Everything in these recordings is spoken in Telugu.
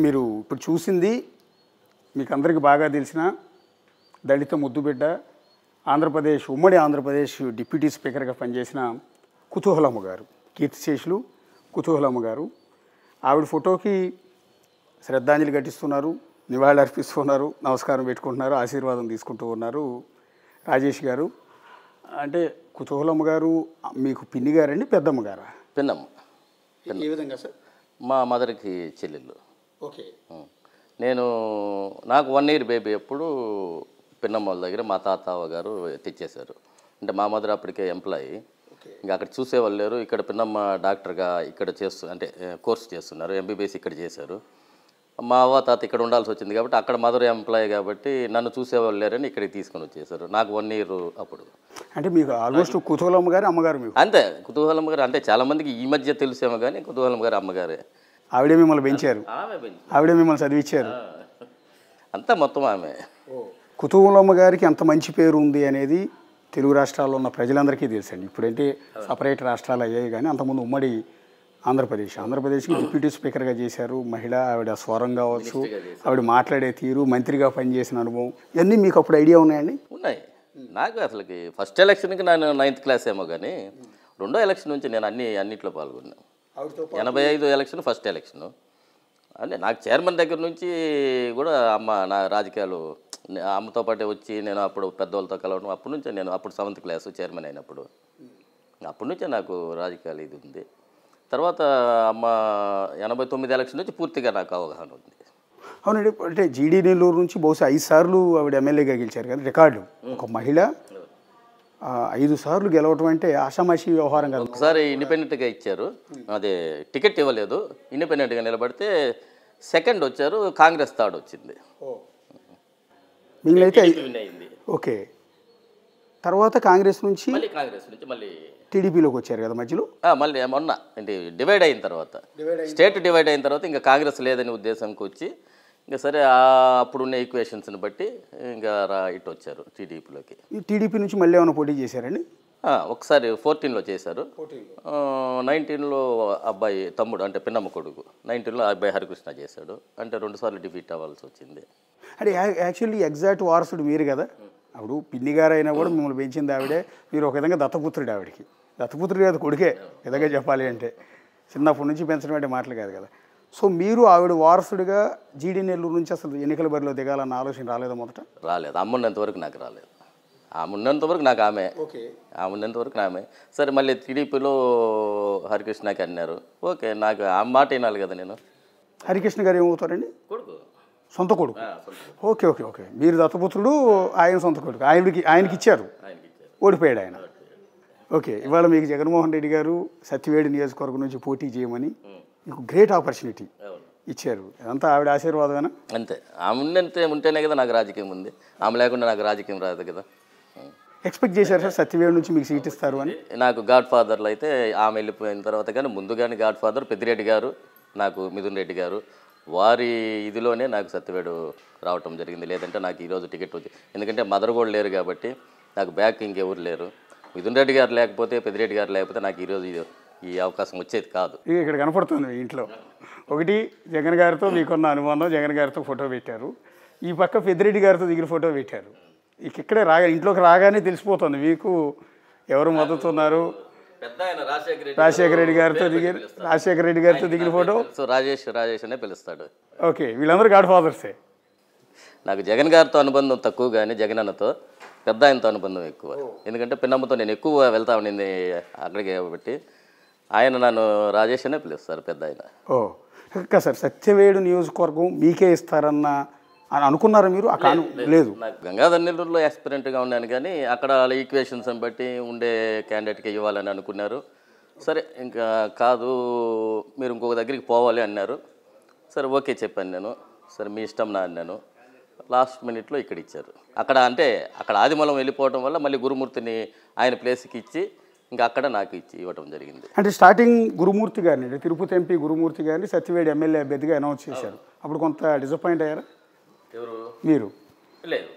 మీరు ఇప్పుడు చూసింది మీకు అందరికీ బాగా తెలిసిన దళిత ముద్దుబిడ్డ ఆంధ్రప్రదేశ్ ఉమ్మడి ఆంధ్రప్రదేశ్ డిప్యూటీ స్పీకర్గా పనిచేసిన కుతూహలమ్మ గారు, కీర్తిశేషులు కుతూహలమ్మ గారు. ఆవిడ ఫోటోకి శ్రద్ధాంజలి ఘటిస్తున్నారు, నివాళులు అర్పిస్తున్నారు, నమస్కారం పెట్టుకుంటున్నారు, ఆశీర్వాదం తీసుకుంటూ ఉన్నారు రాజేష్ గారు. అంటే కుతూహలమ్మ గారు మీకు పిన్ని గారండి, పెద్దమ్మ గారా? పిన్నమ్మ. ఏ విధంగా సార్? మా మదర్కి చెల్లెళ్ళు. ఓకే. నాకు 1 year బేబీ అప్పుడు పిన్నమ్మ వాళ్ళ దగ్గర మా తాతవ్వ గారు తెచ్చేశారు. అంటే మా మదర్ అప్పటికే ఎంప్లాయీ, ఇంకా అక్కడ చూసేవాళ్ళు లేరు. ఇక్కడ పిన్నమ్మ డాక్టర్గా ఇక్కడ అంటే కోర్స్ చేస్తున్నారు, ఎంబీబీఎస్ ఇక్కడ చేశారు. మా అవ్వ తాత ఇక్కడ ఉండాల్సి వచ్చింది కాబట్టి అక్కడ మదర్ ఎంప్లాయీ కాబట్టి నన్ను చూసేవాళ్ళు లేరని ఇక్కడికి తీసుకొని వచ్చేసారు. నాకు 1 year అప్పుడు. అంటే మీకు ఆల్మోస్ట్ కుతూహలమ్మ గారు అమ్మగారు మీకు? అంతే, కుతూహలమ్మ గారు అంటే చాలామందికి ఈ మధ్య తెలిసేమో కానీ కుతూహలమ్మ గారు అమ్మగారే. ఆవిడే మిమ్మల్ని పెంచారు, ఆవిడే మిమ్మల్ని చదివించారు, అంతా మొత్తం ఆమె. కుతూహలమ్మ గారికి ఎంత మంచి పేరు ఉంది అనేది తెలుగు రాష్ట్రాల్లో ఉన్న ప్రజలందరికీ తెలుసండి. ఇప్పుడంటే సపరేట్ రాష్ట్రాలు అయ్యాయి కానీ అంతకుముందు ఉమ్మడి ఆంధ్రప్రదేశ్కి డిప్యూటీ స్పీకర్గా చేశారు. మహిళ, ఆవిడ స్వరం కావచ్చు, ఆవిడ మాట్లాడే తీరు, మంత్రిగా పనిచేసిన అనుభవం, ఇవన్నీ మీకు అప్పుడు ఐడియా ఉన్నాయండి? ఉన్నాయి. నాకు అసలుకి ఫస్ట్ ఎలక్షన్కి నేను 9th class ఏమో కానీ రెండో ఎలక్షన్ నుంచి నేను అన్నిట్లో పాల్గొన్నాను. 85 ఎలక్షన్ ఫస్ట్ ఎలక్షను. అంటే నాకు చైర్మన్ దగ్గర నుంచి కూడా అమ్మ నా రాజకీయాలు అమ్మతో పాటే వచ్చి నేను అప్పుడు పెద్దవాళ్ళతో కలవడం, అప్పటి నుంచే నేను అప్పుడు 7th class చైర్మన్ అయినప్పుడు అప్పటి నుంచే నాకు రాజకీయాలు ఇది ఉంది. తర్వాత అమ్మ 89 ఎలక్షన్ నుంచి పూర్తిగా నాకు అవగాహన ఉంది. అవునండి. అంటే జీడీ నెల్లూరు నుంచి బహుశా 5 సార్లు ఆవిడ ఎమ్మెల్యేగా గెలిచారు కదా, రికార్డు. ఒక మహిళ 5 సార్లు గెలవటం అంటే ఆషామాషి వ్యవహారం కదా. ఒకసారి ఇండిపెండెంట్గా ఇచ్చారు, అదే టికెట్ ఇవ్వలేదు, ఇండిపెండెంట్గా నిలబడితే సెకండ్ వచ్చారు, కాంగ్రెస్ థర్డ్ వచ్చింది. మిగిలినైతే ఓకే. తర్వాత కాంగ్రెస్ నుంచి మళ్ళీ టీడీపీలోకి వచ్చారు కదా మధ్యలో. మళ్ళీ మొన్న అంటే డివైడ్ అయిన తర్వాత, స్టేట్ డివైడ్ అయిన తర్వాత ఇంకా కాంగ్రెస్ లేదని ఉద్దేశంకి వచ్చి ఇంకా సరే అప్పుడున్న ఈక్వేషన్స్ని బట్టి ఇంకా ఇటు వచ్చారు టీడీపీలోకి. ఈ టీడీపీ నుంచి మళ్ళీ ఏమైనా పోటీ చేశారండి? ఒకసారి 14లో చేశారు, 19లో అబ్బాయి తమ్ముడు అంటే పిన్నమ్మ కొడుకు, 19లో అబ్బాయి హరికృష్ణ చేశాడు. అంటే 2 సార్లు డిఫీట్ అవ్వాల్సి వచ్చింది. అంటే యాక్చువల్లీ ఎగ్జాక్ట్ వారసుడు మీరు కదా. అప్పుడు పిన్ని గారు అయినా కూడా మిమ్మల్ని పెంచింది ఆవిడే, మీరు ఒక విధంగా దత్తపుత్రుడు ఆవిడకి. దత్తపుత్రుడు కాదు, కొడుకే విధంగా చెప్పాలి అంటే. చిన్నప్పటి నుంచి పెంచడం అంటే మాటలు కాదు కదా. సో మీరు ఆవిడ వారసుడిగా జీడీ నెల్లూరు నుంచి అసలు ఎన్నికల బరిలో దిగాలన్న ఆలోచన రాలేదా? మొదట రాలేదు, అమ్మున్నంతవరకు నాకు రాలేదు. ఉన్నంతవరకు నాకు ఆమె, ఉన్నంతవరకు ఆమె. సరే మళ్ళీ టీడీపీలో హరికృష్ణకి అన్నారు. ఓకే, నాకు ఆ మాట వినాలి కదా నేను. హరికృష్ణ గారు ఏమవుతారండి? కొడుకు, సొంత కొడుకు. Okay okay okay. మీరు దత్తపుత్రుడు, ఆయన సొంత కొడుకు. ఆయనకి ఇచ్చారు, ఓడిపోయాడు ఆయన. ఓకే. ఇవాళ మీకు జగన్మోహన్ రెడ్డి గారు సత్యవేడు నియోజకవర్గం నుంచి పోటీ చేయమని మీకు గ్రేట్ ఆపర్చునిటీ ఇచ్చారు. అదంతా ఆవిడ ఆశీర్వాదమేనా? అంతే, ఆమె ఉంటేనే కదా నాకు రాజకీయం ఉంది, ఆమె లేకుండా నాకు రాజకీయం రాదు కదా. ఎక్స్పెక్ట్ చేశారు సార్ సత్యవేడు నుంచి మీకు సీట్ ఇస్తారు అని? నాకు గాడ్ ఫాదర్లు అయితే ఆమె వెళ్ళిపోయిన తర్వాత కానీ ముందు కానీ గాడ్ ఫాదర్ పెద్దిరెడ్డి గారు, నాకు మిథున్ రెడ్డి గారు, వారి ఇదిలోనే నాకు సత్యవేడు రావటం జరిగింది. లేదంటే నాకు ఈరోజు టికెట్ వచ్చి, ఎందుకంటే మదర్ కూడా లేరు కాబట్టి నాకు బ్యాక్ ఇంకెవరు లేరు. మిథున్ రెడ్డి గారు లేకపోతే, పెద్దిరెడ్డి గారు లేకపోతే నాకు ఈరోజు ఈ అవకాశం వచ్చేది కాదు. ఇక్కడ కనపడుతుంది ఇంట్లో. ఒకటి జగన్ గారితో మీకున్న అనుబంధం, జగన్ గారితో ఫోటో పెట్టారు. ఈ పక్క పెద్దిరెడ్డి గారితో దిగిన ఫోటో పెట్టారు. ఇక్కడే ఇంట్లోకి రాగానే తెలిసిపోతుంది మీకు ఎవరు మద్దతు ఉన్నారు. రాజశేఖర రెడ్డి గారితో దిగిన ఫోటో. సో రాజేష్ అనే పిలుస్తాడు. ఓకే, వీళ్ళందరూ గాడ్ ఫాదర్సే. నాకు జగన్ గారితో అనుబంధం తక్కువ కానీ జగన్ అన్నతో పెద్ద ఆయనతో అనుబంధం ఎక్కువ. ఎందుకంటే పిన్నమ్మతో నేను ఎక్కువ వెళ్తా ఉండింది అక్కడికి కాబట్టి ఆయన నన్ను రాజేష్ అనే పిలుస్తారు, పెద్ద ఆయన. ఇంకా సార్ సత్యవేడు నియోజకవర్గం మీకే ఇస్తారన్న అని అనుకున్నారా మీరు? లేదు, నాకు గంగాధర్ నెల్లూరులో ఎక్స్పీరియెంట్గా ఉన్నాను కానీ అక్కడ ఈక్వేషన్స్ బట్టి ఉండే క్యాండిడేట్కి ఇవ్వాలని అనుకున్నారు. సరే ఇంకా కాదు, మీరు ఇంకొక దగ్గరికి పోవాలి అన్నారు. సరే ఓకే చెప్పాను నేను. సరే మీ ఇష్టం నా అన్నాను. లాస్ట్ మినిట్లో ఇక్కడ ఇచ్చారు. అక్కడ ఆదిమూలం వెళ్ళిపోవడం వల్ల మళ్ళీ గురుమూర్తిని ఆయన ప్లేస్కి ఇచ్చి ఇంకా అక్కడ నాకు ఇవ్వడం జరిగింది. అంటే స్టార్టింగ్ గురుమూర్తి గారిని, తిరుపతి ఎంపీ గురుమూర్తి గారిని సత్యవేడు ఎమ్మెల్యే అభ్యర్థిగా అనౌన్స్ చేశారు. అప్పుడు కొంత డిసప్పాయింట్ అయ్యారా మీరు? లేదు,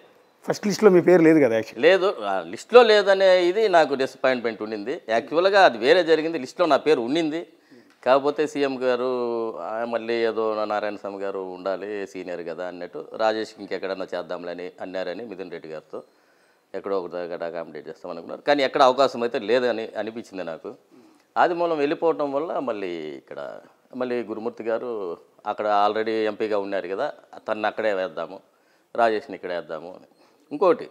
ఫస్ట్ లిస్ట్లో మీ పేరు లేదు కదా? యాక్చువల్లీ లేదు, లిస్ట్లో లేదనే ఇది నాకు డిసప్పాయింట్మెంట్ ఉండింది. యాక్చువల్గా అది వేరే జరిగింది, లిస్ట్లో నా పేరు ఉండింది కాకపోతే సీఎం గారు మళ్ళీ ఏదో నారాయణ స్వామి గారు ఉండాలి సీనియర్ కదా అన్నట్టు రాజేష్ ఇంకెక్కడన్నా చేద్దాంలని అన్నారని మిథున్ రెడ్డి గారితో ఎక్కడో ఒక దగ్గర అకామిడేట్ చేస్తాం అనుకున్నారు. కానీ ఎక్కడ అవకాశం అయితే లేదని అనిపించింది నాకు. ఆదిమూలం వెళ్ళిపోవటం వల్ల మళ్ళీ ఇక్కడ మళ్ళీ గురుమూర్తి గారు అక్కడ ఆల్రెడీ ఎంపీగా ఉన్నారు కదా, తను అక్కడే వేద్దాము, రాజేష్ని ఇక్కడే వేద్దాము అని. ఇంకోటి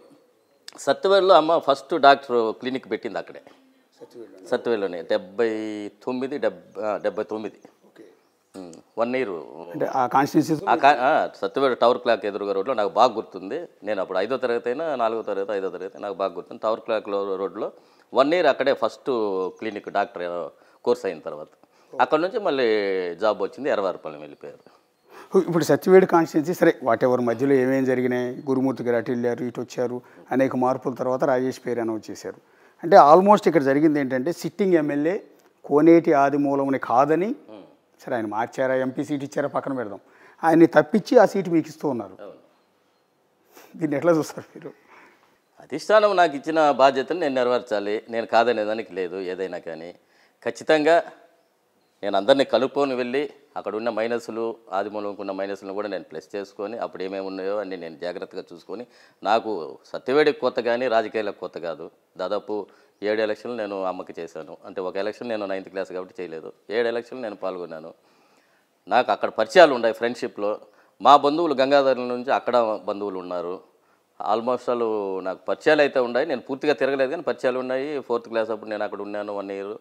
సత్యవేడులో అమ్మ ఫస్ట్ డాక్టర్ క్లినిక్ పెట్టింది అక్కడే, సత్యవేడులోనే 79 1 ఇయర్. సత్యవేడు టవర్ క్లాక్ ఎదురుగా రోడ్లో నాకు బాగా గుర్తుంది. నేను అప్పుడు 5వ తరగతి అయినా 4వ తరగతి 5వ తరగతి నాకు బాగా గుర్తుంది. టవర్ క్లాక్ రోడ్లో 1 ఇయర్ అక్కడే ఫస్ట్ క్లినిక్ డాక్టర్ కోర్స్ అయిన తర్వాత అక్కడ నుంచి మళ్ళీ జాబ్ వచ్చింది, ఎర్రవారిపాలెం వెళ్ళిపోయారు. ఇప్పుడు సత్యవేడు కాన్స్టిట్యున్సీ సరే వాట్ ఎవర్ మధ్యలో ఏమేమి జరిగినాయి, గురుమూర్తి గారు అటు వెళ్ళారు ఇటు వచ్చారు, అనేక మార్పుల తర్వాత రాజేష్ పేరు అనౌన్స్ చేశారు. అంటే ఆల్మోస్ట్ ఇక్కడ జరిగింది ఏంటంటే సిట్టింగ్ ఎమ్మెల్యే కోనేటి ఆదిమూలంని కాదని, సరే ఆయన మార్చారా ఎంపీ సీట్ ఇచ్చారా పక్కన పెడదాం, ఆయన్ని తప్పించి ఆ సీటు మీకు ఇస్తూ ఉన్నారు. దీన్ని ఎట్లా చూస్తారు మీరు? అధిష్టానం నాకు ఇచ్చిన బాధ్యతను నేను నెరవేర్చాలి, నేను కాదనేదానికి లేదు. ఏదైనా కానీ ఖచ్చితంగా నేను అందరినీ కలుపుకొని వెళ్ళి అక్కడ ఉన్న మైనస్లు, ఆదిమూలంకు ఉన్న మైనస్లను కూడా నేను ప్లస్ చేసుకొని అప్పుడు ఏమేమి ఉన్నాయో అన్నీ నేను జాగ్రత్తగా చూసుకొని, నాకు సత్యవేడికి కొత్త కానీ రాజకీయాలకు కొత్త కాదు. దాదాపు 7 ఎలక్షన్లు నేను అమ్మకి చేశాను. అంటే ఒక ఎలక్షన్ నేను 9th క్లాస్ కాబట్టి చేయలేదు, 7 ఎలక్షన్లు నేను పాల్గొన్నాను. నాకు అక్కడ పరిచయాలు ఉన్నాయి ఫ్రెండ్షిప్లో. మా బంధువులు గంగాధర నుంచి అక్కడ బంధువులు ఉన్నారు. ఆల్మోస్ట్ వాళ్ళు నాకు పరిచయాలు అయితే ఉన్నాయి. నేను పూర్తిగా తిరగలేదు కానీ పరిచయాలు ఉన్నాయి. 4th క్లాస్ అప్పుడు నేను అక్కడ ఉన్నాను 1 ఇయర్.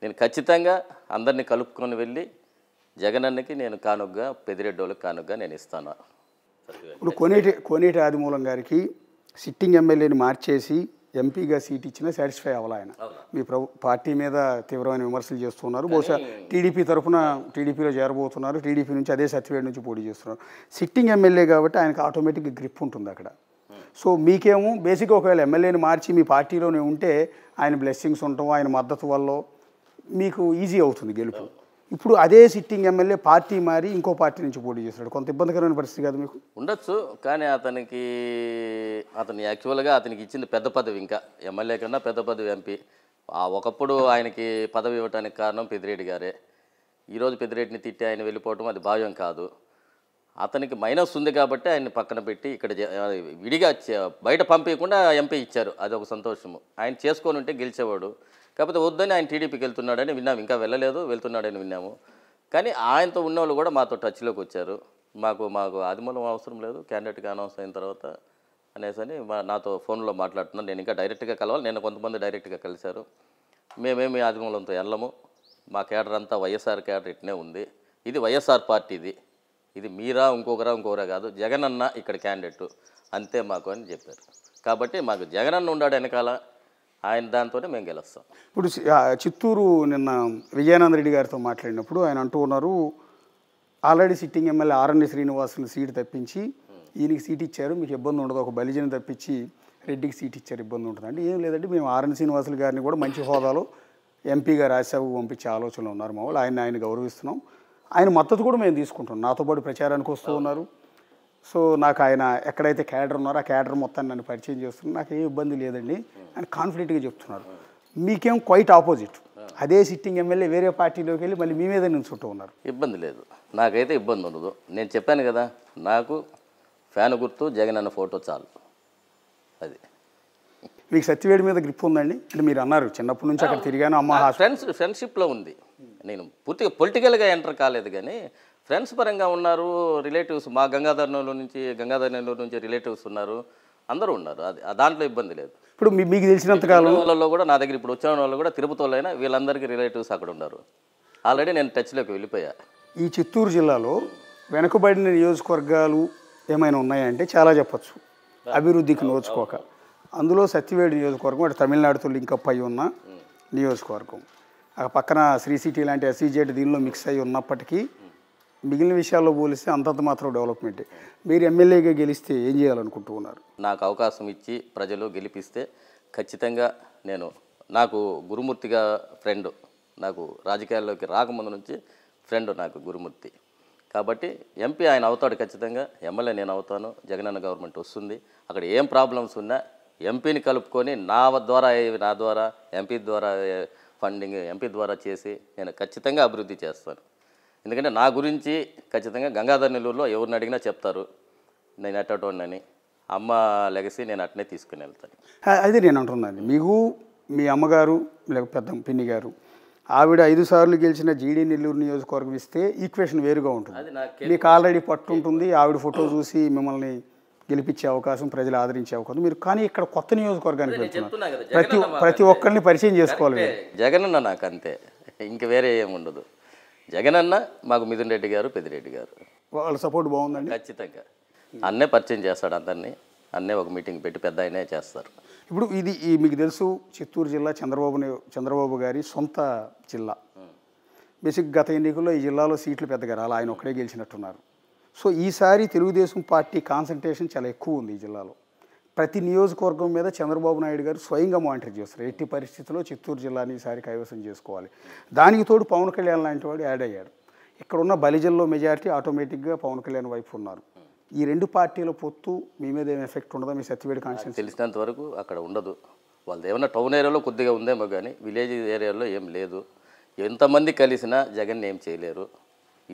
నేను ఖచ్చితంగా అందరినీ కలుపుకొని వెళ్ళి జగనన్నకి నేను కానుగ్గా, పెద్దిరెడ్డి వాళ్ళకి కానుగ్గా నేను ఇస్తాను. ఇప్పుడు కోనేటి ఆదిమూలం గారికి సిట్టింగ్ ఎమ్మెల్యేని మార్చేసి ఎంపీగా సీట్ ఇచ్చినా సాటిస్ఫై అవ్వాలి ఆయన. మీ పార్టీ మీద తీవ్రమైన విమర్శలు చేస్తున్నారు. బహుశా టీడీపీ తరఫున టీడీపీలో చేరబోతున్నారు, టీడీపీ నుంచి అదే సత్యవేడు నుంచి పోటీ చేస్తున్నారు. సిట్టింగ్ ఎమ్మెల్యే కాబట్టి ఆయనకు ఆటోమేటిక్గా గ్రిప్ ఉంటుంది అక్కడ. సో మీకేమో బేసిక్గా ఒకవేళ ఎమ్మెల్యేని మార్చి మీ పార్టీలోనే ఉంటే ఆయన బ్లెస్సింగ్స్ ఉండటం, ఆయన మద్దతు వల్ల మీకు ఈజీ అవుతుంది గెలుపు. ఇప్పుడు అదే సిట్టింగ్ ఎమ్మెల్యే పార్టీ మారి ఇంకో పార్టీ నుంచి పోటీ చేస్తున్నాడు, కొంత ఇబ్బందికరమైన పరిస్థితి కాదు మీకు? ఉండొచ్చు, కానీ అతను యాక్చువల్గా అతనికి ఇచ్చింది పెద్ద పదవి, ఇంకా ఎమ్మెల్యే కన్నా పెద్ద పదవి ఎంపీ. ఒకప్పుడు ఆయనకి పదవి ఇవ్వడానికి కారణం పెద్దిరెడ్డి గారే. ఈరోజు పెద్దిరెడ్డిని తిట్టి ఆయన వెళ్ళిపోవటం అది భావ్యం కాదు. అతనికి మైనస్ ఉంది కాబట్టి ఆయన్ని పక్కన పెట్టి ఇక్కడ విడిగా బయట పంపించకుండా ఎంపీ ఇచ్చారు, అది ఒక సంతోషము. ఆయన చేసుకొని ఉంటే గెలిచేవాడు. కాకపోతే వద్దని ఆయన టీడీపీకి వెళ్తున్నాడని విన్నాము, ఇంకా వెళ్ళలేదు, వెళ్తున్నాడని విన్నాము. కానీ ఆయనతో ఉన్నవాళ్ళు కూడా మాతో టచ్లోకి వచ్చారు. మాకు ఆదిమూలం అవసరం లేదు, క్యాండిడేట్గా అనౌన్స్ అయిన తర్వాత అనేసి నాతో ఫోన్లో మాట్లాడుతున్నాను. నేను ఇంకా డైరెక్ట్గా కలవాలి, నేను కొంతమంది డైరెక్ట్గా కలిశారు. మేమేమి ఆదిమూలంతో వెళ్ళము, మా కేడర్ అంతా వైఎస్ఆర్ కేడర్ ఇట్నే ఉంది. ఇది వైఎస్ఆర్ పార్టీది, ఇది మీరా ఇంకొకరా కాదు, జగనన్న ఇక్కడ క్యాండిడేట్ అంతే మాకు అని చెప్పారు. కాబట్టి మాకు జగనన్న ఉన్నాడు వెనకాల, ఆయన దాంతోనే మేము గెలుస్తాం. ఇప్పుడు చిత్తూరు నిన్న విజయానంద రెడ్డి గారితో మాట్లాడినప్పుడు ఆయన అంటూ ఉన్నారు, already sitting MLA RNV Srinivasulu seat తప్పించి ఈయనకి సీట్ ఇచ్చారు, మీకు ఇబ్బంది ఉండదు, ఒక బలిజని తప్పించి రెడ్డికి సీట్ ఇచ్చారు, ఇబ్బంది ఉంటుంది అంటే ఏం లేదంటే మేము ఆర్ఎన్ శ్రీనివాసులు గారిని కూడా మంచి హోదాలో ఎంపీగా రాజ్యసభకు పంపించే ఆలోచనలో ఉన్నారు మా వాళ్ళు. ఆయన గౌరవిస్తున్నాం, ఆయన మద్దతు కూడా మేము తీసుకుంటున్నాం. నాతో పాటు ప్రచారానికి వస్తూ ఉన్నారు. సో నాకు ఆయన ఎక్కడైతే క్యాడర్ ఉన్నారో ఆ క్యాడర్ మొత్తాన్ని నన్ను పరిచయం చేస్తున్నారు, నాకు ఏ ఇబ్బంది లేదండి అని కాన్ఫిడెంట్గా చెప్తున్నారు. మీకేం క్వైట్ ఆపోజిట్, అదే సిట్టింగ్ ఎమ్మెల్యే వేరే పార్టీలోకి వెళ్ళి మళ్ళీ మీ మీద నిల్చుంటూ ఉన్నారు. ఇబ్బంది లేదు, నాకైతే ఇబ్బంది ఉండదు. నేను చెప్పాను కదా, నాకు ఫ్యాన్ గుర్తు జగన్ అన్న ఫోటో చాలు. అది మీకు సత్యవేడి మీద గ్రిప్ ఉందండి అంటే మీరు అన్నారు చిన్నప్పటి నుంచి అక్కడ తిరిగాను అమ్మ. ఫ్రెండ్షిప్లో ఉంది. నేను పూర్తిగా పొలిటికల్గా ఎంటర్ కాలేదు కానీ ఫ్రెండ్స్ పరంగా ఉన్నారు, రిలేటివ్స్ మా గంగాధర్ నెల్లూరు నుంచి రిలేటివ్స్ ఉన్నారు, అందరూ ఉన్నారు. అది దాంట్లో ఇబ్బంది లేదు. ఇప్పుడు మీకు తెలిసినంతకాలం వాళ్ళలో కూడా నా దగ్గర ఇప్పుడు వచ్చిన వాళ్ళు కూడా తిరుపతి వాళ్ళైనా వీళ్ళందరికీ రిలేటివ్స్ అక్కడ ఉన్నారు. ఆల్రెడీ నేను టచ్లోకి వెళ్ళిపోయా. ఈ చిత్తూరు జిల్లాలో వెనుకబడిన నియోజకవర్గాలు ఏమైనా ఉన్నాయంటే చాలా చెప్పచ్చు, అభివృద్ధికి నోచుకోక. అందులో సత్యవేడి నియోజకవర్గం అంటే తమిళనాడుతో లింకప్ అయి ఉన్న నియోజకవర్గం. ఆ పక్కన శ్రీ సిటీ లాంటి ఎస్ఈజెడ్ దీనిలో మిక్స్ అయ్యి ఉన్నప్పటికీ మిగిలిన విషయాల్లో పోలిస్తే అంతంత మాత్రం డెవలప్మెంట్. మీరు ఎమ్మెల్యేగా గెలిస్తే ఏం చేయాలనుకుంటూ ఉన్నారు? నాకు అవకాశం ఇచ్చి ప్రజలు గెలిపిస్తే ఖచ్చితంగా నాకు గురుమూర్తిగా ఫ్రెండ్, నాకు రాజకీయాల్లోకి రాకముందు నుంచి ఫ్రెండ్ నాకు గురుమూర్తి. కాబట్టి ఎంపీ ఆయన అవుతాడు ఖచ్చితంగా, ఎమ్మెల్యే నేను అవుతాను. జగనన్న గవర్నమెంట్ వస్తుంది, అక్కడ ఏం ప్రాబ్లమ్స్ ఉన్నా ఎంపీని కలుపుకొని నా ద్వారా ఎంపీ ద్వారా ఫండింగ్ ఎంపీ ద్వారా చేసి నేను ఖచ్చితంగా అభివృద్ధి చేస్తాను. ఎందుకంటే నా గురించి ఖచ్చితంగా గంగాధర్ నెల్లూరులో ఎవరిని అడిగినా చెప్తారు నేను అట్టటోనని. అమ్మ లెగసీ నేను అట్నే తీసుకుని వెళ్తాను. అది నేను అంటున్నాను. మీకు మీ అమ్మగారు లేక పెద్ద పిన్ని గారు ఆవిడ 5 సార్లు గెలిచిన జీడీ నెల్లూరు నియోజకవర్గం ఇస్తే ఈక్వేషన్ వేరుగా ఉంటుంది. మీకు ఆల్రెడీ పట్టు ఉంటుంది. ఆవిడ ఫోటో చూసి మిమ్మల్ని గెలిపించే అవకాశం, ప్రజలు ఆదరించే అవకాశం మీరు. కానీ ఇక్కడ కొత్త నియోజకవర్గానికి వెళ్తున్నారు. ప్రతి ఒక్కరిని పరిచయం చేసుకోవాలి. జగనన్న నాకు అంతే, ఇంక వేరే ఏముండదు. జగనన్న మాకు మిథున్ రెడ్డి గారు, పెద్దిరెడ్డి గారు వాళ్ళ సపోర్ట్ బాగుందండి. ఖచ్చితంగా అన్నే పరిచయం చేస్తాడు అందరినీ. అన్నే ఒక మీటింగ్ పెట్టి పెద్ద ఆయనే చేస్తారు. ఇప్పుడు ఇది మీకు తెలుసు, చిత్తూరు జిల్లా చంద్రబాబు గారి సొంత జిల్లా. బేసిక్ గత ఎన్నికల్లో ఈ జిల్లాలో సీట్లు పెద్దగా రాలి, ఆయన ఒక్కడే గెలిచినట్టున్నారు. సో ఈసారి తెలుగుదేశం పార్టీ కాన్సన్ట్రేషన్ చాలా ఎక్కువ ఉంది ఈ జిల్లాలో. ప్రతి నియోజకవర్గం మీద చంద్రబాబు నాయుడు గారు స్వయంగా మానిటర్ చేస్తారు. ఎట్టి పరిస్థితుల్లో చిత్తూరు జిల్లాని ఈసారి కైవసం చేసుకోవాలి. దానికి తోడు పవన్ కళ్యాణ్ లాంటి వాడు యాడ్ అయ్యాడు. ఇక్కడ ఉన్న బలిజల్లో మెజారిటీ ఆటోమేటిక్గా పవన్ కళ్యాణ్ వైపు ఉన్నారు. ఈ 2 పార్టీల పొత్తు మీ మీద ఏం ఎఫెక్ట్ ఉండదా? మీ సత్యవేడి కాన్స్టిట్యూన్సీ తెలిసినంత వరకు అక్కడ ఉండదు. వాళ్ళది ఏమన్నా టౌన్ ఏరియాలో కొద్దిగా ఉందేమో కానీ విలేజ్ ఏరియాలో ఏం లేదు. ఎంతమంది కలిసినా జగన్ ఏం చేయలేరు.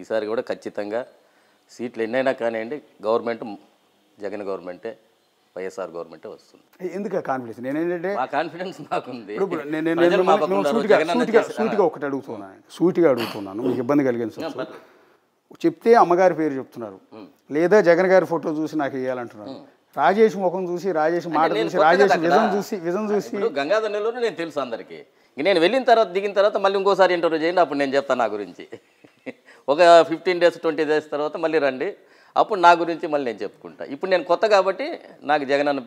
ఈసారి కూడా ఖచ్చితంగా సీట్లు ఎన్నైనా కానివ్వండి, గవర్నమెంట్ జగన్ గవర్నమెంటే, వైఎస్ఆర్ గవర్నమెంటే వస్తుంది. ఎందుకు కాన్ఫిడెన్స్? నేనేంటంటే మా కాన్ఫిడెన్స్ మాకుంది. సూటిగా అడుగుతున్నాను, మీకు ఇబ్బంది కలిగించవచ్చు. చెప్తే అమ్మగారి పేరు చెప్తున్నారు, లేదా జగన్ గారి ఫోటో చూసి నాకు వేయాలంటున్నారు. రాజేష్ ముఖం చూసి, రాజేష్ మాట చూసి, రాజేష్ విజన్ చూసి గంగాధర్ నెల్లూరు నేను తెలుసు అందరికీ. నేను వెళ్ళిన తర్వాత దిగిన తర్వాత మళ్ళీ ఇంకోసారి ఇంటర్వ్యూ చేయండి, అప్పుడు నేను చెప్తాను నా గురించి. ఒక 15 days 20 days తర్వాత మళ్ళీ రండి, అప్పుడు నా గురించి మళ్ళీ నేను చెప్పుకుంటా. ఇప్పుడు నేను కొత్త కాబట్టి నాకు జగన్ అన్న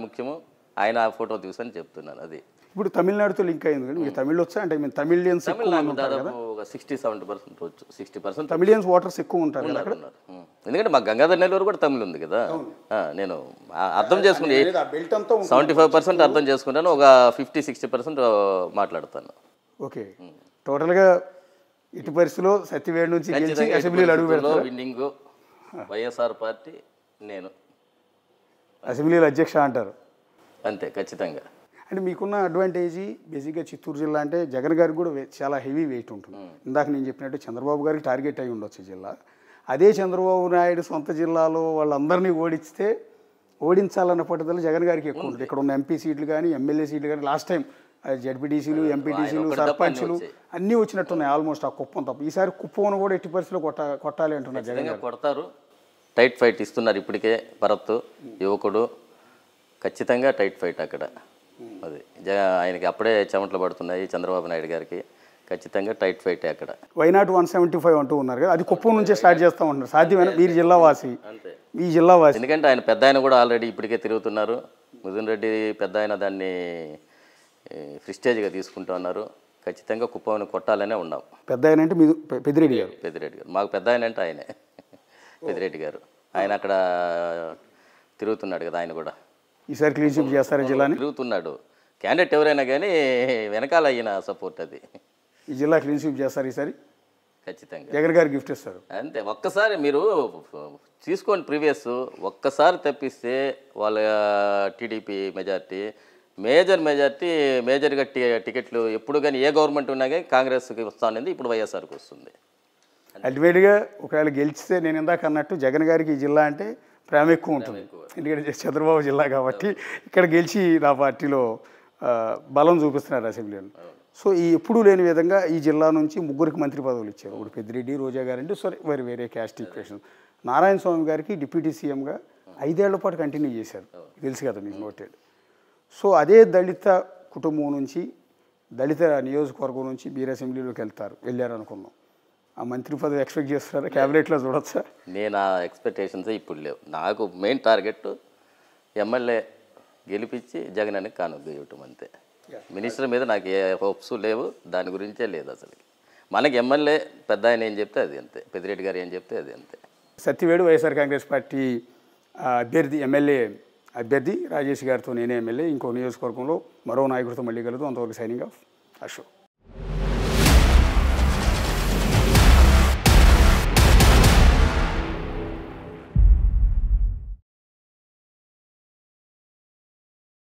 ముఖ్యము, ఆయన ఫోటో చూసని చెప్తున్నాను. అది ఇప్పుడు తమిళనాడుతో లింక్ అయింది కానీ మీకు తమిళ్ వచ్చా? అంటే మేము తమిళియన్స్ దాదాపు ఒక 60-70% వచ్చు. 60% తమిళియన్స్ ఓటర్స్ ఎక్కువ ఉంటారు కదా అక్కడ. ఎందుకంటే మా గంగాధర్ నెల్లూరు కూడా తమిళ్ ఉంది కదా. నేను అర్థం చేసుకుని 75% అర్థం చేసుకుంటాను, ఒక 50-60% మాట్లాడతాను. ఓకే, టోటల్గా ఇటు పరిస్థితిలో సత్యవేడి నుంచి గెలిచి అసెంబ్లీలో అడుగు పెడతారు. విన్నింగ్ వైఎస్ఆర్ పార్టీ, నేను అసెంబ్లీలో అధ్యక్ష అంటారు అంతే ఖచ్చితంగా. అంటే మీకున్న అడ్వాంటేజీ బేసిక్గా చిత్తూరు జిల్లా అంటే జగన్ గారికి కూడా చాలా హెవీ వెయిట్ ఉంటుంది. ఇందాక నేను చెప్పినట్టు చంద్రబాబు గారికి టార్గెట్ అయి ఉండొచ్చు జిల్లా. అదే చంద్రబాబు నాయుడు సొంత జిల్లాలో వాళ్ళందరినీ ఓడించాలన్న పట్టుదల జగన్ గారికి ఎక్కువ ఉంటుంది. ఇక్కడ ఉన్న ఎంపీ సీట్లు కానీ, ఎమ్మెల్యే సీట్లు కానీ, లాస్ట్ టైం జడ్పీటీసీలు, ఎంపీటీసీలు, సర్పంచ్లు అన్నీ వచ్చినట్టున్నాయి ఆల్మోస్ట్ ఆ కుప్పం తప్ప. ఈసారి కుప్పంను కూడా ఎట్టి పరిస్థితిలో కొట్టాలి అంటున్నారు జగన్ గారు. కొడతారు. టైట్ ఫైట్ ఇస్తున్నారు ఇప్పటికే. భరత్ యువకుడు, ఖచ్చితంగా టైట్ ఫైట్ అక్కడ. అది ఆయనకి అప్పుడే చెమటలు పడుతున్నాయి చంద్రబాబు నాయుడు గారికి. ఖచ్చితంగా టైట్ ఫైట్ అక్కడ. వైనాట్ 175 అంటూ ఉన్నారు కదా, అది కుప్పం నుంచే స్టార్ట్ చేస్తూ ఉంటారు. సాధ్యమైన మీరు జిల్లావాసి, ఈ జిల్లావాసి. ఎందుకంటే ఆయన పెద్ద ఆయన కూడా ఆల్రెడీ ఇప్పటికే తిరుగుతున్నారు. మిథున్ రెడ్డి పెద్ద ఆయన దాన్ని ప్రిస్టేజ్గా తీసుకుంటూ ఉన్నారు. ఖచ్చితంగా కుప్పంని కొట్టాలనే ఉన్నాం. పెద్ద ఆయన అంటే మీరు పెద్దిరెడ్డి గారు. పెద్దిరెడ్డి గారు మాకు పెద్ద ఆయన అంటే ఆయనే, పెద్దిరెడ్డి గారు. ఆయన అక్కడ తిరుగుతున్నాడు కదా, ఆయన కూడా ఈసారి క్లీన్ స్వీప్ చేస్తారా జిల్లాని? తిరుగుతున్నాడు. క్యాండిడేట్ ఎవరైనా కానీ వెనకాల అయిన సపోర్ట్ అది. ఈ జిల్లా క్లీన్ స్వీప్ చేస్తారు ఈసారి ఖచ్చితంగా. జగన్ గారు గిఫ్ట్ ఇస్తారు అంతే. ఒక్కసారి మీరు తీసుకోండి ప్రీవియస్, ఒక్కసారి తప్పిస్తే వాళ్ళ టీడీపీ మెజార్టీ, మేజర్గా టికెట్లు ఎప్పుడు కానీ ఏ గవర్నమెంట్ ఉన్నా కానీ కాంగ్రెస్కి వస్తానేది, ఇప్పుడు వైఎస్ఆర్కి వస్తుంది. అల్టిమేట్గా ఒకవేళ గెలిచితే నేను ఇందాక అన్నట్టు జగన్ గారికి ఈ జిల్లా అంటే ప్రేమ ఎక్కువ ఉంటుంది. ఎందుకంటే చంద్రబాబు జిల్లా కాబట్టి ఇక్కడ గెలిచి నా పార్టీలో బలం చూపిస్తున్నారు అసెంబ్లీలో. సో ఈ ఎప్పుడూ లేని విధంగా ఈ జిల్లా నుంచి 3 మంత్రి పదవులు ఇచ్చారు. ఇప్పుడు పెద్దిరెడ్డి, రోజా గారంటే సరే వేరే క్యాస్ట్ ఈక్వేషన్. నారాయణ స్వామి గారికి డిప్యూటీ సీఎంగా 5 ఏళ్ల పాటు కంటిన్యూ చేశారు, తెలుసు కదా మీకు, నోటెడ్. సో అదే దళిత కుటుంబం నుంచి, దళిత నియోజకవర్గం నుంచి మీరు అసెంబ్లీలోకి వెళ్ళారు అనుకున్నాం. ఆ మంత్రి పదవి ఎక్స్పెక్ట్ చేస్తారా? క్యాబినెట్లో చూడొచ్చా? నేను ఆ ఎక్స్పెక్టేషన్స్ ఇప్పుడు లేవు. నాకు మెయిన్ టార్గెట్ ఎమ్మెల్యే గెలిపించి జగన్ అని కానుక ఇవ్వటం అంతే. మినిస్టర్ మీద నాకు ఏ హోప్స్ లేవు, దాని గురించే లేదు అసలు. మనకి ఎమ్మెల్యే పెద్ద ఆయన ఏం చెప్తే అది అంతే, పెద్దిరెడ్డి గారు ఏం చెప్తే అది అంతే. సత్యవేడు వైఎస్ఆర్ కాంగ్రెస్ పార్టీ అభ్యర్థి, ఎమ్మెల్యే అభ్యర్థి రాజేష్ గారితో నేనే ఎమ్మెల్యే. ఇంకో నియోజకవర్గంలో మరో నాయకుడితో మళ్ళీ కలదు. అంతవరకు సైనింగ్ ఆఫ్, అశోక్.